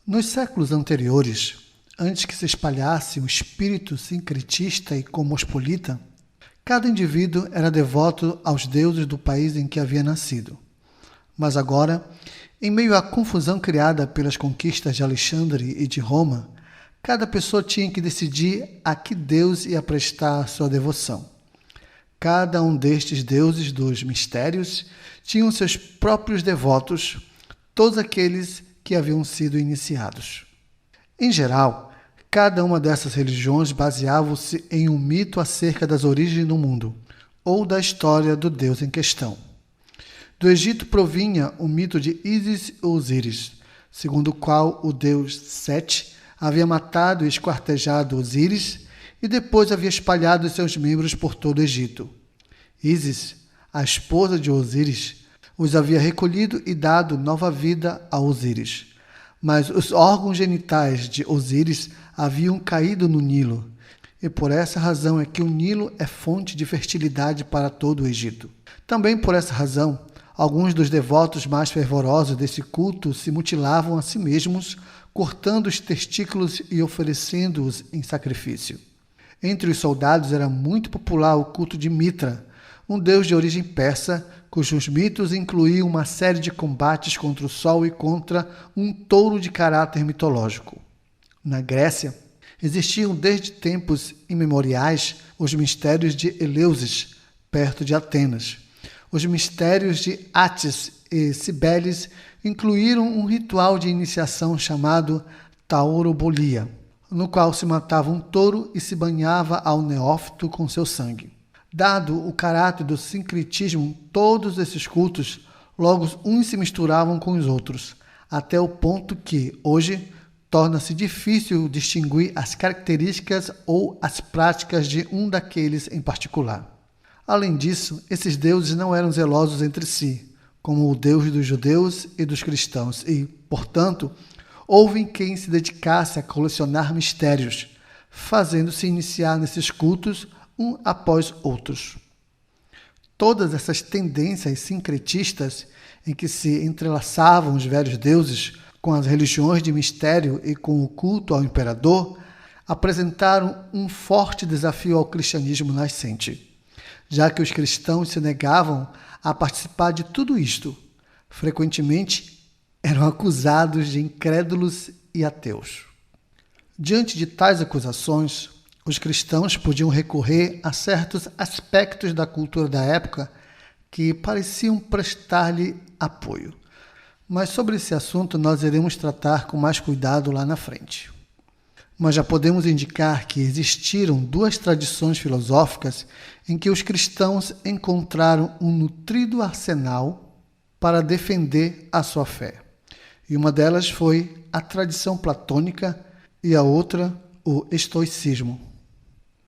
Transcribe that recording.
Nos séculos anteriores, antes que se espalhasse o espírito sincretista e cosmopolita, cada indivíduo era devoto aos deuses do país em que havia nascido. Mas agora, em meio à confusão criada pelas conquistas de Alexandre e de Roma, cada pessoa tinha que decidir a que deus ia prestar sua devoção. Cada um destes deuses dos mistérios tinham seus próprios devotos, todos aqueles que haviam sido iniciados. Em geral, cada uma dessas religiões baseava-se em um mito acerca das origens do mundo, ou da história do deus em questão. Do Egito provinha o mito de Ísis ou Osíris, segundo o qual o deus Sete havia matado e esquartejado Osíris e depois havia espalhado seus membros por todo o Egito. Ísis, a esposa de Osíris, os havia recolhido e dado nova vida a Osíris. Mas os órgãos genitais de Osíris haviam caído no Nilo, e por essa razão é que o Nilo é fonte de fertilidade para todo o Egito. Também por essa razão, alguns dos devotos mais fervorosos desse culto se mutilavam a si mesmos, cortando os testículos e oferecendo-os em sacrifício. Entre os soldados era muito popular o culto de Mitra, um deus de origem persa, cujos mitos incluíam uma série de combates contra o sol e contra um touro de caráter mitológico. Na Grécia, existiam desde tempos imemoriais os mistérios de Eleusis, perto de Atenas. Os mistérios de Átis e Cibeles incluíram um ritual de iniciação chamado taurobolia, no qual se matava um touro e se banhava ao neófito com seu sangue. Dado o caráter do sincretismo, todos esses cultos logo uns se misturavam com os outros, até o ponto que, hoje, torna-se difícil distinguir as características ou as práticas de um daqueles em particular. Além disso, esses deuses não eram zelosos entre si, como o Deus dos judeus e dos cristãos, e, portanto, houve quem se dedicasse a colecionar mistérios, fazendo-se iniciar nesses cultos um após outros. Todas essas tendências sincretistas em que se entrelaçavam os velhos deuses com as religiões de mistério e com o culto ao imperador, apresentaram um forte desafio ao cristianismo nascente, já que os cristãos se negavam a participar de tudo isto. Frequentemente, eram acusados de incrédulos e ateus. Diante de tais acusações, os cristãos podiam recorrer a certos aspectos da cultura da época que pareciam prestar-lhe apoio. Mas sobre esse assunto nós iremos tratar com mais cuidado lá na frente. Mas já podemos indicar que existiram duas tradições filosóficas em que os cristãos encontraram um nutrido arsenal para defender a sua fé. E uma delas foi a tradição platônica e a outra, o estoicismo.